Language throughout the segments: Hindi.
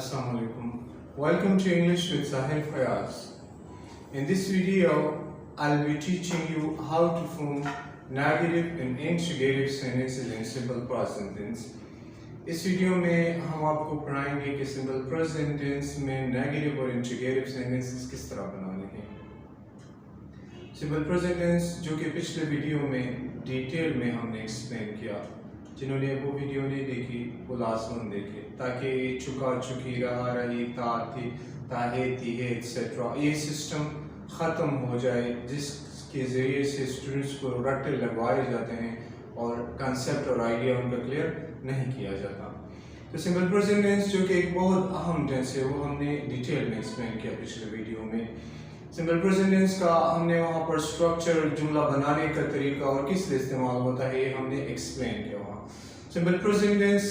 Assalamu alaikum. Welcome to English with Sahil Fayaz. In this video, I'll be teaching you how to form negative and interrogative sentences in simple present tense. इस वीडियो में हम आपको पढ़ाएंगे कि सिंपल प्रेजेंट टेंस में नेगेटिव और इंटीग्रेटिव सेंटेंसेस किस तरह बनाने हैं। सिंपल प्रेजेंट टेंस जो कि पिछले वीडियो में डिटेल में हमने एक्सप्लेन किया, जिन्होंने वो वीडियो नहीं देखी वो लाजमन देखे ताकि चुका चुकी रहा रही ता थी ताहे तीहे एक्सेट्रा ये सिस्टम ख़त्म हो जाए, जिसके ज़रिए से स्टूडेंट्स को रट्टे लगवाए जाते हैं और कंसेप्ट और आइडिया उनका क्लियर नहीं किया जाता। तो सिंपल प्रेजेंट टेंस जो कि एक बहुत अहम टेंस है वो हमने डिटेल में एक्सप्लेन किया पिछले वीडियो में। सिंपल प्रेजेंट टेंस का हमने वहाँ पर स्ट्रक्चर, जुमला बनाने का तरीका और किस लिए इस्तेमाल होता है ये हमने एक्सप्लेन किया वहाँ। सिंपल प्रेजेंट टेंस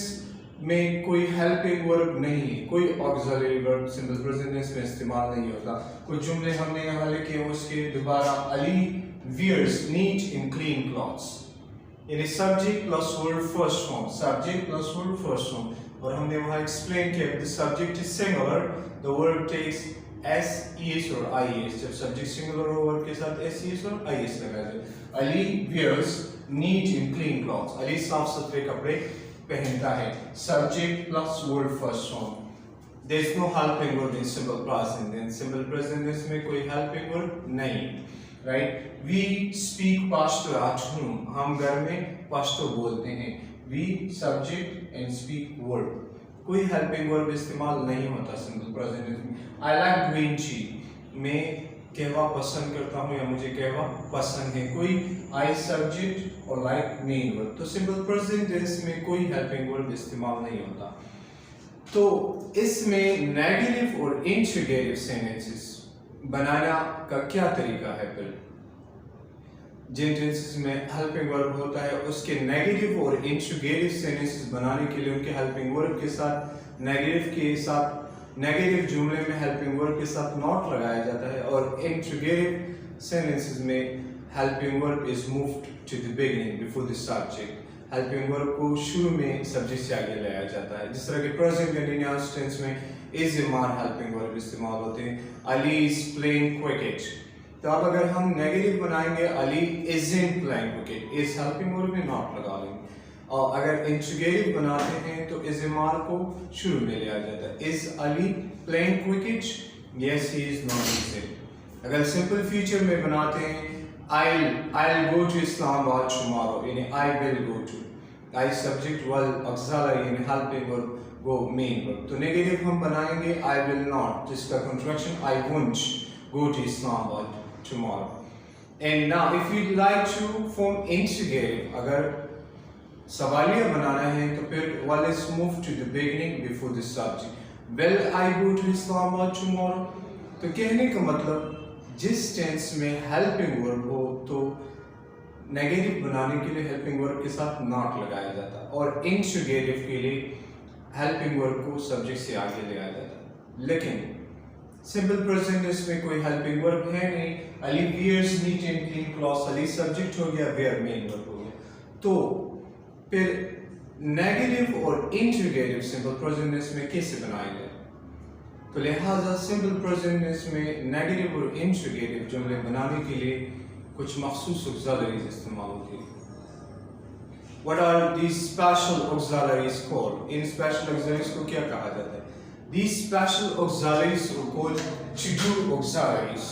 में कोई हेल्पिंग वर्ब नहीं है, कोई auxiliary verb simple present tense में इस्तेमाल नहीं होता। कुछ जुमले हमने यहाँ लिखे उसके दोबारा Ali wears neat in clean clothes, यानी subject plus verb first form, subject plus verb first form. और हमने वहाँ एक्सप्लेन किया the subject is singular the verb takes S ES और आईएस। जब सब्जेक्ट सिंगुलर हो वर्ब के साथ एस ईएस और आईएस लगा जाए। Ali wears neat in clean clothes, Ali साफ सुथरे कपड़े पहनता है, subject plus verb first form. There is no helping verb in simple present tense, simple present tense में कोई हेल्पिंग वर्ब नहीं, right. We speak Pashto at home, हम घर में पास्टो बोलते हैं। We subject and speak verb, कोई हेल्पिंग वर्ब इस्तेमाल नहीं होता सिंपल प्रेजेंट टेंस में। आई लाइक ग्रीन टी, मैं कहवा पसंद करता हूँ या मुझे कहवा पसंद है, कोई आई सब्जेक्ट और लाइक मेन वर्ब। तो सिंपल प्रेजेंट टेंस में कोई हेल्पिंग वर्ब इस्तेमाल नहीं होता। तो इसमें नेगेटिव और इंटीग्रेटिव सेंटेंसेस बनाना का क्या तरीका है? फिर जिन टेंसेस में हेल्पिंग वर्ब होता है उसके नेगेटिव और इंटीग्रेटिव सेंटेंसेस बनाने के लिए उनके हेल्पिंग वर्ब के साथ नेगेटिव जुमले में हेल्पिंग वर्ब के साथ नॉट लगाया जाता है, और इंटीग्रेटिव सेंटेंसेस में helping verb is moved to the beginning before the subject. Helping verb को शुरू में सब्जेक्ट से आगे लाया जाता है, जिस तरह के प्रेजेंट कंटीन्यूअस टेंस में इज मार हेल्पिंग वर्ब इस्तेमाल होते हैं। अली इज प्लेइंग क्रिकेट, तो अब अगर हम नेगेटिव बनाएंगे Ali isn't playing cricket, is helping verb में नॉट लगा लेंगे। और अगर इंटीग्रेटिव बनाते हैं तो इज मार को शुरू में लिया जाता है। Is Ali playing cricket? Yes he is not isn't. अगर सिंपल फ्यूचर में बनाते हैं I'll go to Islamabad tomorrow, यानी I will go to, I subject verb auxiliary यानी helping verb go main verb. तो नेगेटिव हम बनाएंगे I will not, जिसका contraction I won't go to Islamabad tomorrow. And now if you'd like to form integrative, अगर सवालिया बनाना है तो फिर well is moved to the beginning before the subject. Will I go to Islamabad tomorrow? तो कहने का मतलब जिस टेंस में हेल्पिंग वर्ब हो तो नेगेटिव बनाने के लिए हेल्पिंग वर्ब के साथ नॉट लगाया जाता, और इंटीग्रेटिव के लिए हेल्पिंग वर्ब को सब्जेक्ट से आगे ले आया जाता। लेकिन सिंपल प्रेजेंट टेंस में कोई हेल्पिंग वर्ब है नहीं। Ali wears neat and clean clothes, Ali subject हो गया, वेयर मेन वर्ब हो गया। तो फिर नेगेटिव और इंटीग्रेटिव सिंपल प्रेजेंट टेंस में कैसे बनाया जाए? तो लिहाजा सिंपल प्रेजेंट टेंस में नेगेटिव और इंटीग्रेटिव जुमले बनाने के लिए कुछ मखसूस ऑक्सिलरीज इस्तेमाल होती है। What are these special auxiliaries called? In special auxiliaries को क्या कहा जाता है? These special auxiliaries are called to-do auxiliaries.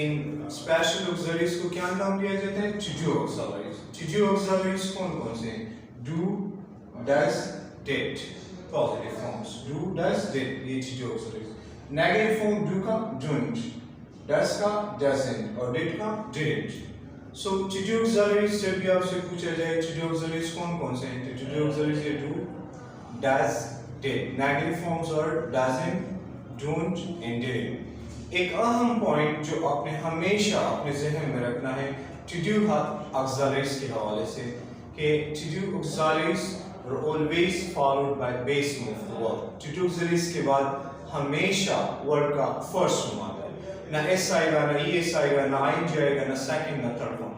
In special auxiliaries को क्या नाम दिया जाता है? to-do auxiliaries. to-do auxiliaries कौन कौन से हैं? do, does, did. Positive forms do, does, did, ये to-do auxiliaries. Negative form do का don't, does का doesn't और did का didn't. So to-do auxiliaries जब भी आपसे पूछा जाए to-do auxiliaries कौन कौन से हैं, तो to-do auxiliaries ये do, does, did. Negative forms are doesn't, don't and didn't. एक अहम पॉइंट जो आपने हमेशा अपने ज़हन में रखना है to-do auxiliaries के हवाले से कि to-do auxiliaries are always followed by base move verb. to-do auxiliaries के बाद हमेशा वर्ब का फर्स्ट फॉर्म आता है, ना एस आएगा, ना ई एस आएगा, ना आई एन जी आएगा, ना सेकंड, ना थर्ड फॉर्म,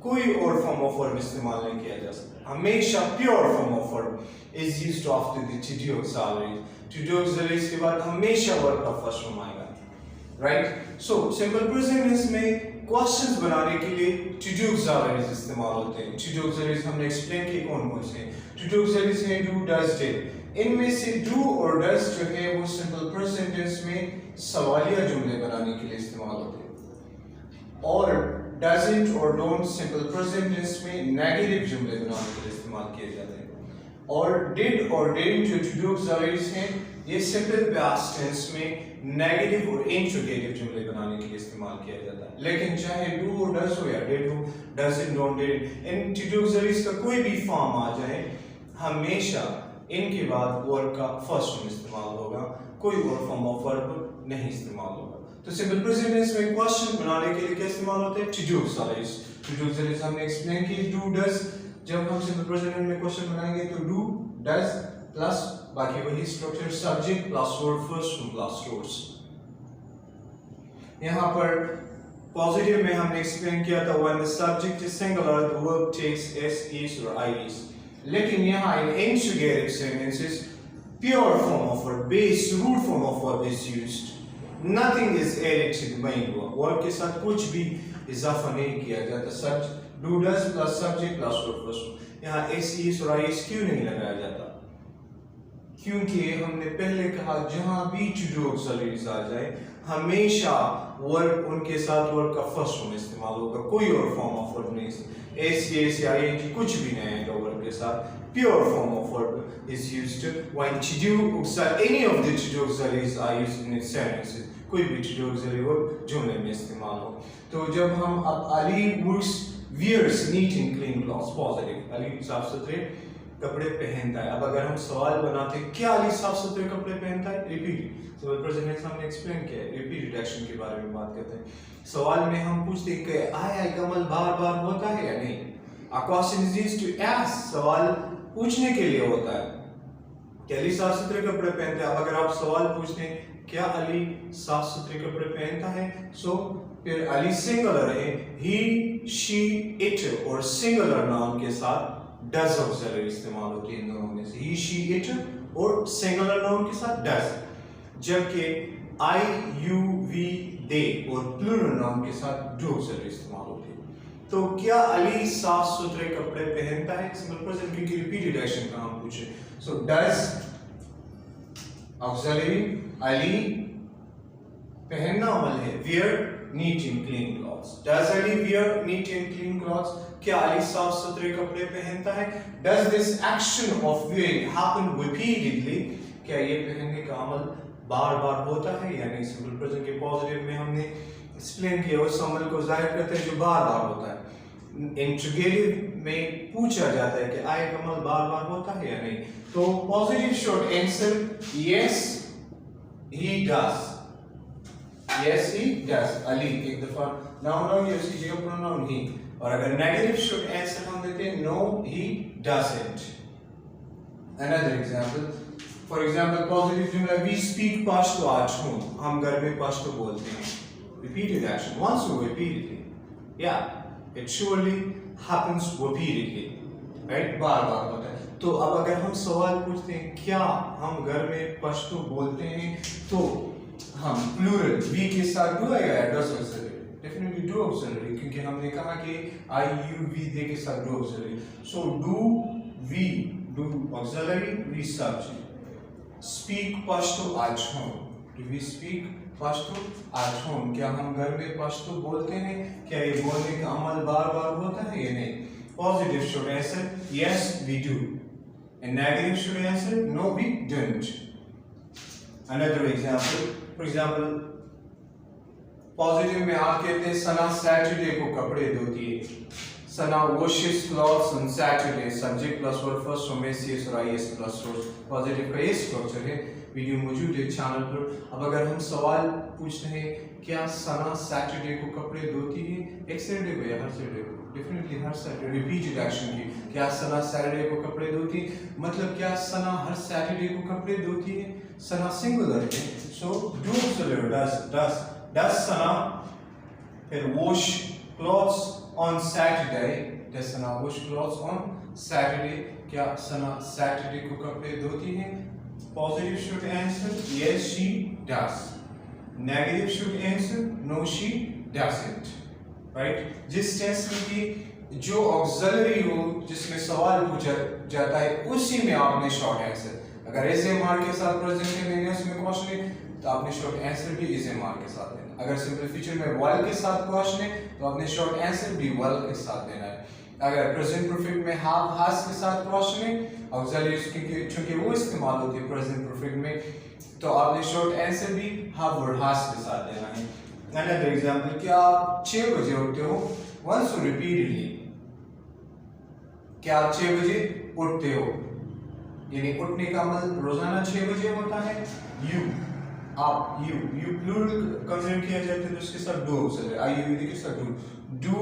कोई और फॉर्म ऑफ वर्ब इस्तेमाल नहीं किया जा सकता। हमेशा pure form of verb is used after the to do auxiliaries। to do auxiliaries के बाद हमेशा वर्ब का फर्स्ट फॉर्म आएगा, right. So simple present tense में क्वेश्चंस बनाने के लिए to do auxiliaries इस्तेमाल होते हैं। to do auxiliaries हमने एक्सप्लेन किए कौन कौन से हैं। to do auxiliaries हैं do, does, did। इनमें से do और does जो है वो सिंपल प्रेजेंट टेंस में सवालिया जुमले बनाने के लिए इस्तेमाल होते हैं, और doesn't और don't सिंपल प्रेजेंट टेंस में नेगेटिव जुमले बनाने के लिए इस्तेमाल किए जाते हैं, और did और didn't जो to do auxiliaries हैं ये सिंपल पास्ट टेंस में नेगेटिव और इंट्रोगेटिव जुमले बनाने के लिए इस्तेमाल किया जाता है। लेकिन चाहे do और does हो या did हो, doesn't, don't, didn't, in to do auxiliaries का कोई भी फॉर्म आ जाए हमेशा इनके बाद वर्ब का फर्स्ट फॉर्म इस्तेमाल होगा, कोई और फॉर्म ऑफ वर्ब नहीं इस्तेमाल होगा। तो सिंपल प्रेजेंट टेंस में क्वेश्चन बनाने के लिए क्या इस्तेमाल होते हैं? to do auxiliaries। to do auxiliaries हमने एक्सप्लेन की do, does। जब हम सिंपल प्रेजेंट टेंस में क्वेश्चन बनाएंगे तो do, does प्लस बाकी वही structure subject plus verb first form plus close. यहाँ पर पॉजिटिव में हमने एक्सप्लेन किया था when the subject is singular the verb takes s, is or is। लेकिन यहाँ in interrogative sentences pure form of verb, base root form of verb is used, nothing is added to the main verb। Verb के साथ कुछ भी इजाफा नहीं किया जाता, subject do, does plus subject plus verb first form. यहाँ s, is और is क्यों नहीं लगाया जाता? क्योंकि हमने पहले कहा जहां भी to do auxiliaries आ जाए हमेशा वर्ब उनके साथ वर्ब का फर्स्ट फॉर्म इस्तेमाल होगा, कोई और फॉर्म ऑफ वर्ब नहीं। s, yes या ing कुछ भी नहीं आएगा वर्ब के साथ। Pure form of verb is used when to do any of the to do auxiliaries are used in its sentences। कोई भी to do auxiliary वर्ब जुमले में इस्तेमाल हो। तो जब हम अब Ali works wears neat and clean clothes, positive, Ali साफ सुथरे कपड़े पहनता है। अब अगर हम सवाल बनाते हैं क्या अली साफ सुथरे कपड़े पहनता है, रिपीट। सिंपल प्रेजेंट टेंस हमने एक्सप्लेन किया है, रिपीटेड एक्शन के बारे में बात करते हैं। सवाल में हम पूछते हैं कि आय का अमल बार-बार होता है या नहीं। A question is used to ask, सवाल पूछने के लिए होता है कि अली साफ सुथरे कपड़े पहनता है। अब अगर आप सवाल पूछते हैं क्या अली साफ सुथरे कपड़े पहनता है, सो फिर अली सिंगुलर है, he, she, it और सिंगुलर नाउन के साथ does auxiliary इस्तेमाल होती है इन दोनों में से, he, she, it और सिंगुलर नाउन के साथ does। जबकि I, you, we, they और प्लूरल नाउन के साथ do auxiliary इस्तेमाल होती है। तो क्या अली साफ सुथरे कपड़े पहनता है? सिंपल प्रेजेंट की रिपीटेड एक्शन का हम पूछे, सो does auxiliary अली पहनना अमल है, wear neat and clean clothes। Does Ali wear neat and clean clothes? क्या अली साफ सुथरे कपड़े पहनता है? Does this action of wearing happen repeatedly? क्या ये पहनने का अमल बार बार होता है या नहीं? सिंपल प्रेजेंट के पॉजिटिव में हमने एक्सप्लेन किया उस अमल को जाहिर करते हैं जो बार बार होता है। इंट्रोगेटिव में पूछा जाता है कि आय का अमल बार बार होता है या नहीं। तो positive short answer yes he does। Yes he does। Ali एक दफा नाउन या उसकी जगह प्रोनाउन ही। और अगर नेगेटिव शॉर्ट आंसर हम देते हैं no he doesn't। Another example, for example positive जुमला we speak Pashto at home, हम घर में पश्तो बोलते हैं। Repeated action, once or repeatedly, yeah it surely happens repeatedly, right? बार बार होता है। तो अब अगर हम सवाल पूछते हैं क्या हम घर में पश्तो बोलते हैं, तो हम प्लूरल we के साथ do आएगा या does auxiliary? Definitely do auxiliary, क्योंकि हमने कहा कि I, you, we, they के साथ do auxiliary। So do we, do auxiliary, we subject। Speak Pashto at home, do we speak Pashto at home? क्या हम घर में पश्तो बोलते हैं? क्या ये बोलने का अमल बार बार होता है या नहीं? Positive should answer yes we do, and negative should answer no we don't। Another example, for example positive में आप कहते हैं सना सैटरडे को कपड़े धोती है। Sana washes clothes on Saturday, subject plus verb first form S और I S plus source. Positive का ये स्ट्रक्चर है, वीडियो मौजूद है चैनल पर। अब अगर हम सवाल पूछते हैं क्या सना सैटरडे को कपड़े धोती है, एक सैटरडे को या हर सैटरडे को? डेफिनेटली हर सैटरडे। रिपीटेड एक्शन की क्या सना सैटरडे को कपड़े धोती है, मतलब क्या सना हर सैटरडे को कपड़े धोती है? सना सिंगुलर है, सो डू ऑक्सिलरी does सना, फिर wash clothes on Saturday? Does Sana wash clothes on Saturday? क्या सना सैटरडे को कपड़े धोती है? Positive should answer yes she does. Negative should answer no she doesn't. Right? जिस टेंस में कि जो ऑक्सिलरी हो जिसमें सवाल पूछा जाता है उसी में आपने शॉर्ट आंसर, अगर इज एम आर के साथ प्रेजेंट कंटीन्यूअस में क्वेश्चन है तो आपने शॉर्ट आंसर भी इज एम आर के साथ देना, अगर सिंपल फ्यूचर में वाइल के साथ क्वेश्चन है तो आपने शॉर्ट आंसर भी वाइल के साथ देना है, अगर प्रेजेंट परफेक्ट में हैव हैज के साथ क्वेश्चन है ऑक्सिलरीज क्योंकि वो इस्तेमाल होती है प्रेजेंट परफेक्ट में तो आपने शॉर्ट आंसर भी हैव और हैज के साथ देना है। अनदर एग्जांपल, क्या आप 6 बजे उठते हो? वंस और रिपीटेडली, क्या आप 6 बजे उठते हो? यानी उठने का अमल रोजाना 6 बजे होता है। यू आप यू प्लूरल कंसीडर किया जाता है तो उसके साथ डू ऑक्सिलरी, आई यू के साथ do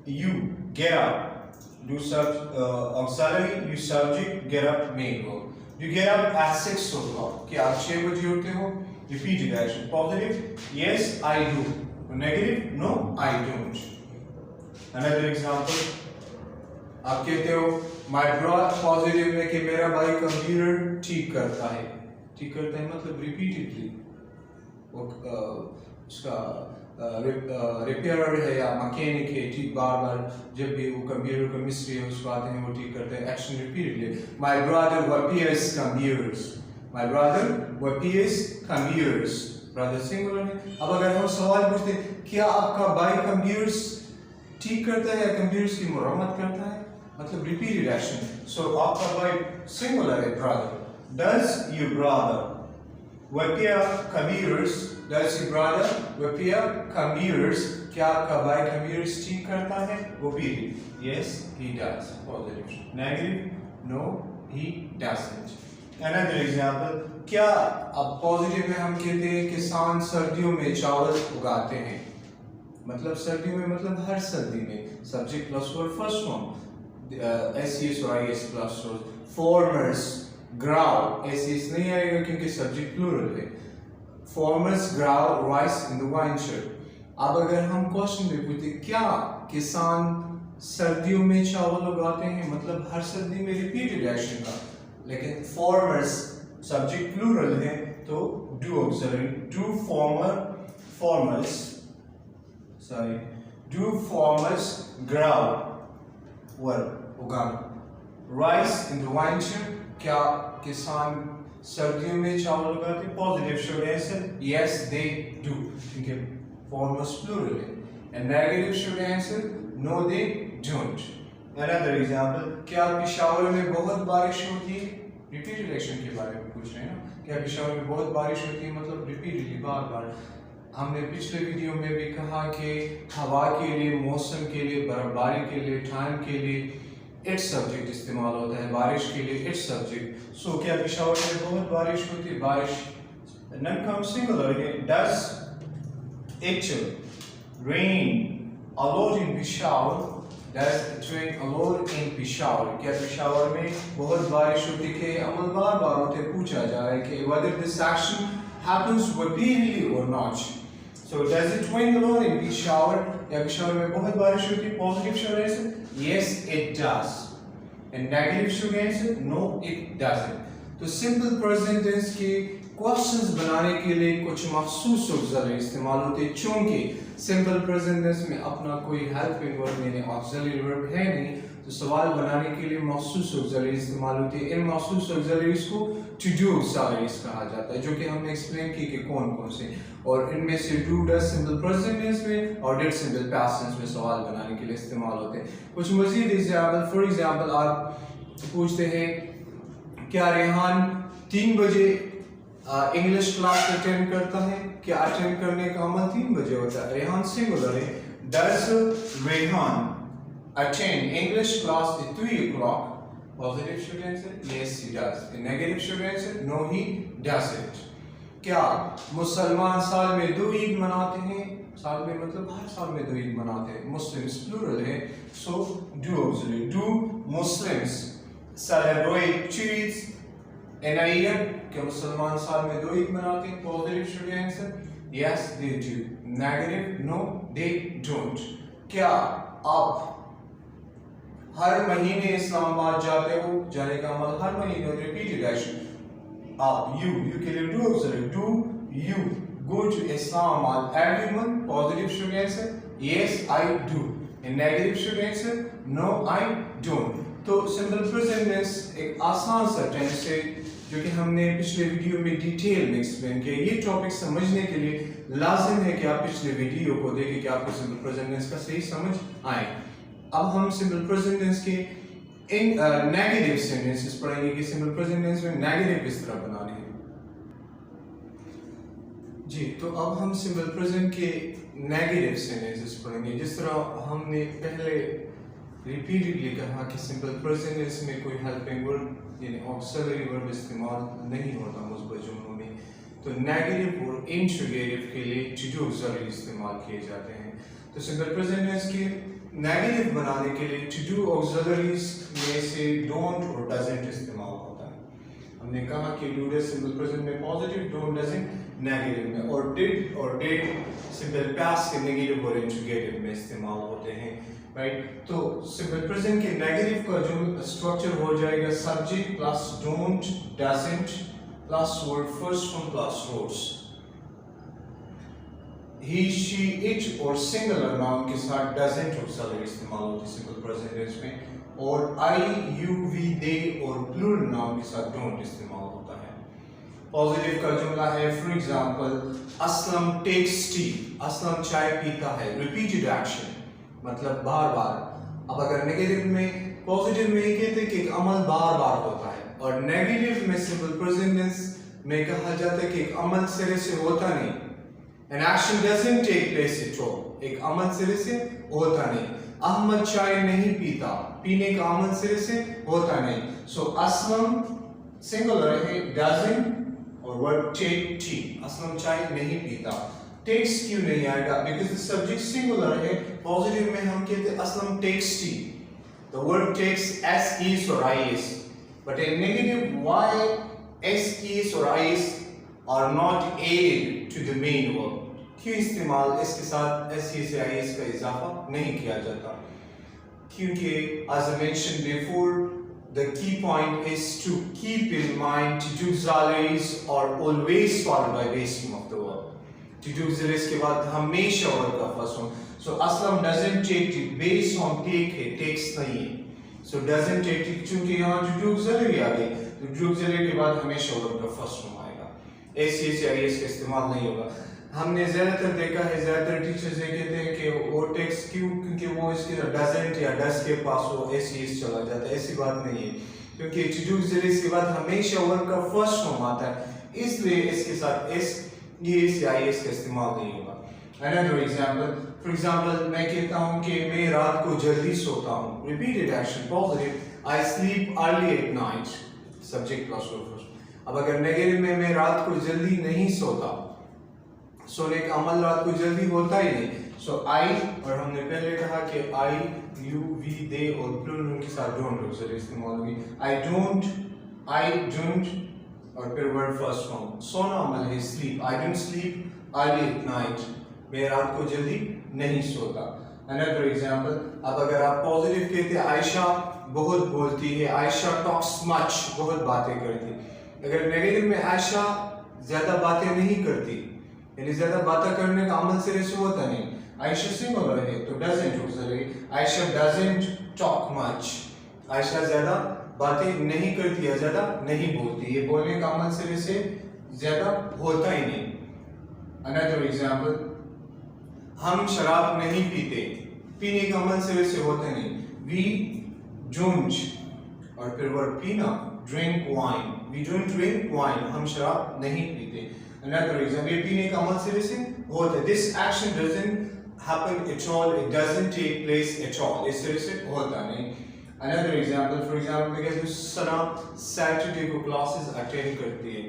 you get up, do auxiliary, you subject, get up, main verb. You get up at 6 o'clock. क्या आप 6 बजे उठते हो? Repeated action. Positive, yes, I do. Negative, no, I don't. Another example. आप कहते हो my brother, positive में कि मेरा भाई कंप्यूटर ठीक करता है। ठीक करता है मतलब repeatedly वो उसका रिपेयरर है या मैकेनिक है, ठीक बार बार जब भी वो कंप्यूटर का मिस्त्री है उसको आते हैं वो ठीक करते हैं, action repeatedly. My brother repairs computers, my brother repairs computers, brother singular है। अब अगर हम सवाल पूछते हैं क्या आपका भाई कंप्यूटर्स ठीक करता है या कंप्यूटर्स की मरम्मत करता है, मतलब रिपीटेड एक्शन, सो आपका भाई सिंगुलर है brother. Does your brother repair computers? Does your brother repair computers? क्या आपका भाई कंप्यूटर्स ठीक करता है? वो भी yes he does. Positive. Negative no he doesn't. Another example, क्या अब पॉजिटिव में हम कहते हैं किसान सर्दियों में चावल उगाते हैं, मतलब सर्दियों में मतलब हर सर्दी में, subject plus verb first form S और I S plus farmers grow, S नहीं आएगा क्योंकि सब्जेक्ट प्लूरल है। Farmers grow rice in the winter. अब अगर हम क्वेश्चन में पूछते क्या किसान सर्दियों में चावल उगाते हैं, मतलब हर सर्दी में रिपीटेड एक्शन का, लेकिन farmers सब्जेक्ट प्लूरल है तो do auxiliary, do farmers grow verb उगाना, rice in the winter क्या किसान सर्दियों में चावल उगाते हैं? Positive should answer yes they do क्योंकि फॉर्मर्स प्लूरल है, and negative should answer no they don't. Another example, क्या पेशावर में बहुत बारिश होती है? रिपीटेड एक्शन के बारे में पूछ रहे हैं ना, क्या पेशावर में बहुत बारिश होती है मतलब रिपीटेडली बार बार। हमने पिछले वीडियो में भी कहा कि हवा के लिए, मौसम के लिए, बर्फबारी के लिए, टाइम के लिए इट्स सब्जेक्ट इस्तेमाल होता है, बारिश के लिए इट्स सब्जेक्ट। सो क्या पेशावर में बहुत बारिश होती है? बारिश नन कम सिंगुलर है, does it rain a lot in Peshawar? Does it rain a lot in Peshawar? क्या पेशावर में बहुत बारिश होती है? अमल बार बार होते पूछा जा रहा है कि whether this action happens repeatedly or not. So does it rain a lot in Peshawar? क्या पेशावर में बहुत बारिश होती है? Positive should answer yes it does, and negative should answer no it doesn't. तो सिंपल प्रेजेंट टेंस के क्वेश्चंस बनाने के लिए कुछ मखसूस ऑक्सिलरी इस्तेमाल होते हैं, चूंकि सिंपल प्रेजेंट टेंस में अपना कोई हेल्पिंग वर्ब यानी ऑक्सिलरी वर्ब है नहीं तो सवाल बनाने के लिए मखसूस ऑक्सिलरी इस्तेमाल होती है। इन मखसूस ऑक्सिलरीज को टू डू ऑक्सिलरीज कहा जाता है, जो कि हमने एक्सप्लेन की कि कौन कौन से, और इनमें से do does simple present tense में और डिड सिंपल पास्ट टेंस में सवाल बनाने के लिए इस्तेमाल होते हैं। कुछ मजीद एग्जाम्पल, फॉर एग्जाम्पल आप पूछते हैं क्या रेहान 3 बजे इंग्लिश क्लास अटेंड करता है? क्या अटेंड करने का अमल 3 बजे होता है? रेहान सिंगुलर है, does Rehan attend English class at 3 o'clock? Positive should answer yes he does, the negative should answer no he doesn't. क्या मुसलमान साल में 2 ईद मनाते हैं? साल में मतलब हर साल में 2 ईद मनाते हैं, मुस्लिम्स प्लूरल है so do auxiliary, do Muslims celebrate 2 Eids in a year? क्या मुसलमान साल में 2 ईद मनाते हैं? Positive should answer yes they do, negative no they don't. क्या आप हर महीने इस्लामाबाद जाते हो, जाने का अमल हर महीने रिपीटेड एक्शन। आप यू के लिए do observe, do you go to Islamabad every month? Positive should answer yes I do, and negative should answer no I don't। तो सिंपल प्रेजेंट टेंस एक आसान सा टेंस है जो कि हमने पिछले वीडियो में डिटेल में एक्सप्लेन किया। ये टॉपिक समझने के लिए लाजिम है कि आप पिछले वीडियो को देखें कि आपको सिंपल प्रेजेंट टेंस का सही समझ आए। अब हम सिंपल प्रेजेंट टेंस के इन नेगेटिव सेंटेंसेस पढ़ेंगे कि सिंपल प्रेजेंट टेंस में नेगेटिव किस तरह बनाने हैं। जी, तो अब हम सिंपल प्रेजेंट के नेगेटिव सेंटेंसेस पढ़ेंगे। जिस तरह हमने पहले रिपीटेडली कहा कि सिंपल प्रेजेंट में कोई हेल्पिंग वर्ब यानी ऑक्सिलरी वर्ब इस्तेमाल नहीं होता मुस्बत जुमलों में, तो नेगेटिव और इंट्रोगेटिव के लिए टू डू ऑक्सिलरी इस्तेमाल किए जाते हैं। तो सिंपल प्रेजेंट के नेगेटिव बनाने के लिए टू डू ऑक्सिलरीज में से डोंट और डजंट इस्तेमाल होता है। हमने कहा कि डू सिंपल प्रेजेंट में पॉजिटिव, डोंट डजंट नेगेटिव में, और डिड सिंपल पास्ट के नेगेटिव और इंट्रोगेटिव में इस्तेमाल होते हैं, राइट। तो सिंपल प्रेजेंट के नेगेटिव का जो स्ट्रक्चर हो जाएगा subject plus don't doesn't plus word first form plus roads. He she it और सिंगुलर नाउन के साथ डजंट ऑक्सिलरी इस्तेमाल होती है सिंपल प्रेजेंट में, और आई यू वी दे और प्लूरल नाउन के साथ डोंट इस्तेमाल होता है। पॉजिटिव का जुमला है for example Aslam takes tea, Aslam चाय पीता है, रिपीटेड एक्शन मतलब बार बार। अब अगर नेगेटिव में पॉजिटिव में ये कहते हैं कि एक अमल बार बार होता है, और नेगेटिव में सिंपल प्रेजेंट टेंस में कहा जाता है कि एक अमल सिरे से होता नहीं, an action doesn't take place at all, एक अमल सिरे से होता नहीं। अहमद चाय नहीं पीता, पीने का अमल सिरे से होता नहीं। सो असलम सिंगुलर है doesn't और वर्ब टेक टी, असलम चाय नहीं पीता। टेक्स क्यों नहीं आएगा? बिकॉज द सब्जेक्ट सिंगुलर है। पॉजिटिव में हम कहते हैं Aslam takes tea, the verb takes S is और I S, but in negative why S is और I S are not add to the main verb, क्यों इस्तेमाल इसके साथ एस ई से आई एस का इजाफा नहीं किया जाता? क्योंकि as I mentioned before, the key point is to keep in mind to do auxiliaries are always followed by base form of the verb. To do auxiliaries के बाद हमेशा वर्ब का first form. So Aslam doesn't take it, base form take है, takes नहीं है। So doesn't take it क्योंकि यहाँ to do auxiliary आ गई, तो do auxiliary के बाद हमेशा वर्ब का फर्स्ट फॉर्म आएगा, एस या आई एस का इस्तेमाल नहीं होगा। हमने ज्यादातर देखा है, ज्यादातर टीचर्स ये कहते हैं कि वो टेक्स्ट क्यों, क्योंकि वो इसके डजंट या डज के पास वो एस चला जाता है। ऐसी बात नहीं है, क्योंकि टू डू ऑक्सिलरीज के बाद हमेशा वर्ब का फर्स्ट फॉर्म आता है, इसलिए इसके साथ एस या आई एस का इस्तेमाल नहीं होगा। Another example, for example मैं कहता हूँ कि मैं रात को जल्दी सोता हूँ, repeated action positive, I sleep early at night, subject plus verb first। अब अगर नेगेटिव में मैं रात को जल्दी नहीं सोता, सोने का अमल रात को जल्दी होता ही नहीं। सो आई, और हमने पहले कहा कि आई यू वी दे और प्लूरल के साथ डोंट ऑक्सिलरी इस्तेमाल होगी। आई डोंट और फिर वर्ड फर्स्ट फॉर्म। सोना अमल है sleep, I don't sleep early at night, मैं रात को जल्दी नहीं सोता। अनदर एग्जांपल, अब अगर आप पॉजिटिव कहते हैं आयशा बहुत बोलती है, आयशा टॉक्स मच, बहुत बातें करती। अगर नेगेटिव में आयशा ज्यादा बातें नहीं करती, यानी ज्यादा बातें करने का अमल सिरे से होता नहीं। आयशा सिंगुलर है तो doesn't auxiliary, Ayesha doesn't talk much, Ayesha ज्यादा बातें नहीं करती है, ज्यादा नहीं बोलती, ये बोलने का अमल सिरे से ज्यादा होता ही नहीं। अनदर एग्जांपल, हम शराब नहीं पीते, पीने का अमल सिरे से होता नहीं। वी डोंट और फिर वर्ब पीना, drink wine, we don't drink wine, हम शराब नहीं पीते। Another example, ये पीने का अमल सिरे से होता है, this action doesn't happen at all, it doesn't take place at all, इस सिरे से होता नहीं। Another example, for example मैं कहता हूँ सना सैटरडे को क्लासेस अटेंड करती है,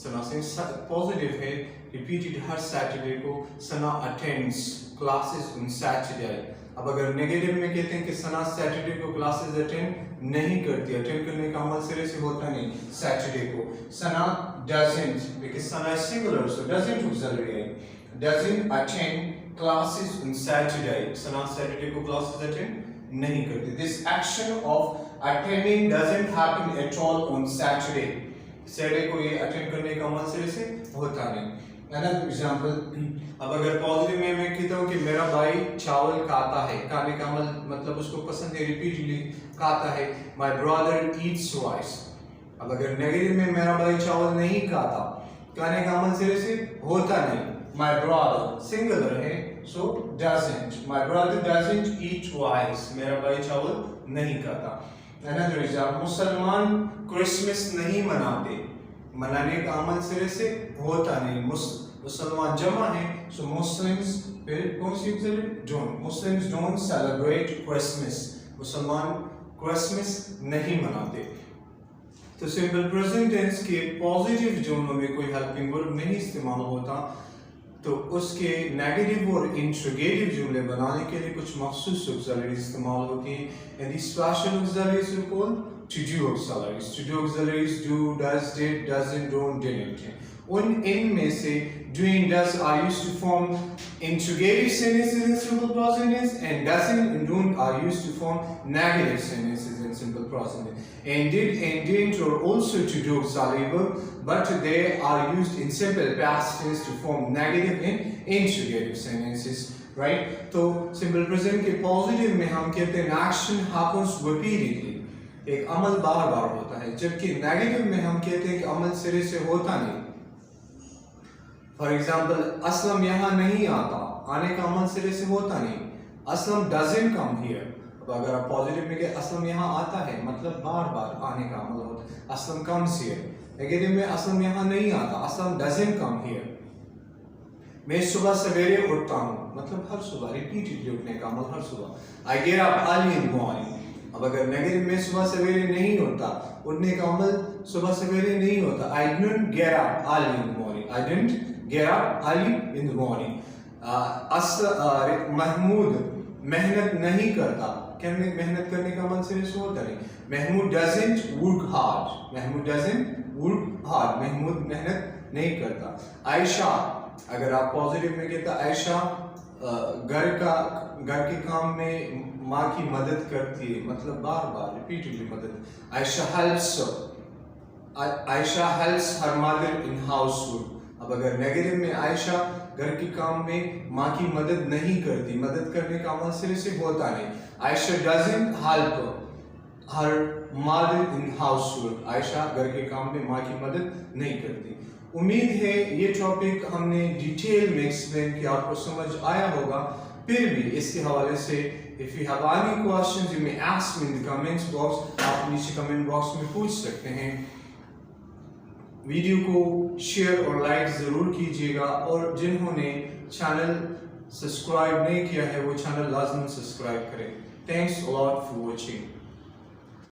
सना से पॉजिटिव है, रिपीटेड हर सैटरडे को सना अटेंड्स क्लासेस ऑन सैटरडे। अब अगर नेगेटिव में कहते हैं कि सना सैटरडे को क्लासेस अटेंड नहीं करती, अटेंड करने का अमल सिरे से होता नहीं सैटरडे को। सना doesn't, because Sana is singular, so doesn't auxiliary, doesn't attend classes on Saturday. Sana Saturday को classes attend नहीं करते. This action of attending doesn't happen at all on Saturday. Saturday को ये attend करने का अमल सिरे से होता नहीं. Another example, अब अगर पॉजिटिव में मैं कहता हूँ कि मेरा भाई चावल खाता है, खाने का अमल मतलब उसको पसंद है, रिपीटली खाता है. My brother eats rice. अब अगर नेगेटिव में मेरा भाई चावल नहीं खाता, खाने का अमल सिरे से होता नहीं. My brother सिंगुलर है, so doesn't. My brother doesn't eat rice. मेरा भाई चावल नहीं खाता. Another example, मुसलमान क्रिसमस नहीं मनाते. मनाने का अमल सिरे से होता नहीं. मुसलमान जमा है, so Muslims फिर कौन सी don't. Muslims don't celebrate Christmas. मुसलमान क्रिसमस नहीं मनाते. तो सिंपल प्रेजेंट टेंस के पॉजिटिव जुमलों में कोई हेल्पिंग वर्ब नहीं इस्तेमाल होता, तो उसके नेगेटिव और इंट्रोगेटिव जुमले बनाने के लिए कुछ मखसूस ऑक्सिलरीज इस्तेमाल होती हैं. And these special auxiliaries are called to do auxiliaries. To do auxiliaries do, does, did, doesn't, don't, didn't. उन इनमें से doing, does are used to form interrogative sentences in simple present tense, and doesn't and don't are used to form negative sentences in simple present tense. And did and didn't are also to do auxiliary verb, but they are used in simple past tense to form negative and interrogative sentences. Right? तो simple present के positive में हम कहते हैं action happens repeatedly. एक अमल बार बार होता है, जबकि नेगेटिव में हम कहते हैं कि अमल सिरे से होता नहीं. फॉर एग्जाम्पल, असलम यहाँ नहीं आता, आने का अमल सिरे से होता नहीं. Aslam doesn't come here. अब अगर आप पॉजिटिव में कहें असलम यहाँ आता है, मतलब बार बार आने का अमल होता है. Aslam comes here. नेगेटिव में असलम यहाँ नहीं आता, असलम doesn't come here. मैं सुबह सवेरे उठता हूँ, मतलब हर सुबह, रिपीटेडली उठने का अमल हर सुबह. I get up early in the morning. अब अगर नेगेटिव में सुबह सवेरे नहीं होता, उठने का अमल सुबह सवेरे नहीं होता. I didn't get up early in the morning. I didn't get up early in the morning. Mahmood मेहनत नहीं करता, कहने मेहनत करने का अमल सिरे से होता नहीं. Mahmood doesn't work hard. Mahmood doesn't work hard. Mahmood मेहनत नहीं करता. आयशा, अगर आप पॉजिटिव में कहता आयशा घर के काम में माँ की मदद करती है, मतलब बार बार रिपीटेडली मदद. Ayesha helps her mother in household. अब अगर नेगेटिव में आयशा घर के काम में माँ की मदद नहीं करती, मदद करने का अमल सिरे से होता नहीं. Ayesha doesn't help her mother in household. Ayesha घर के काम में माँ की मदद नहीं करती. उम्मीद है ये टॉपिक हमने डिटेल में एक्सप्लेन किया, आपको समझ आया होगा. फिर भी इसके हवाले से if you have any questions you may ask me in the comments box. आप नीचे कमेंट बॉक्स में पूछ सकते हैं. वीडियो को शेयर और लाइक जरूर कीजिएगा, और जिन्होंने चैनल सब्सक्राइब नहीं किया है वो चैनल लाजमी सब्सक्राइब करें. Thanks a lot for watching.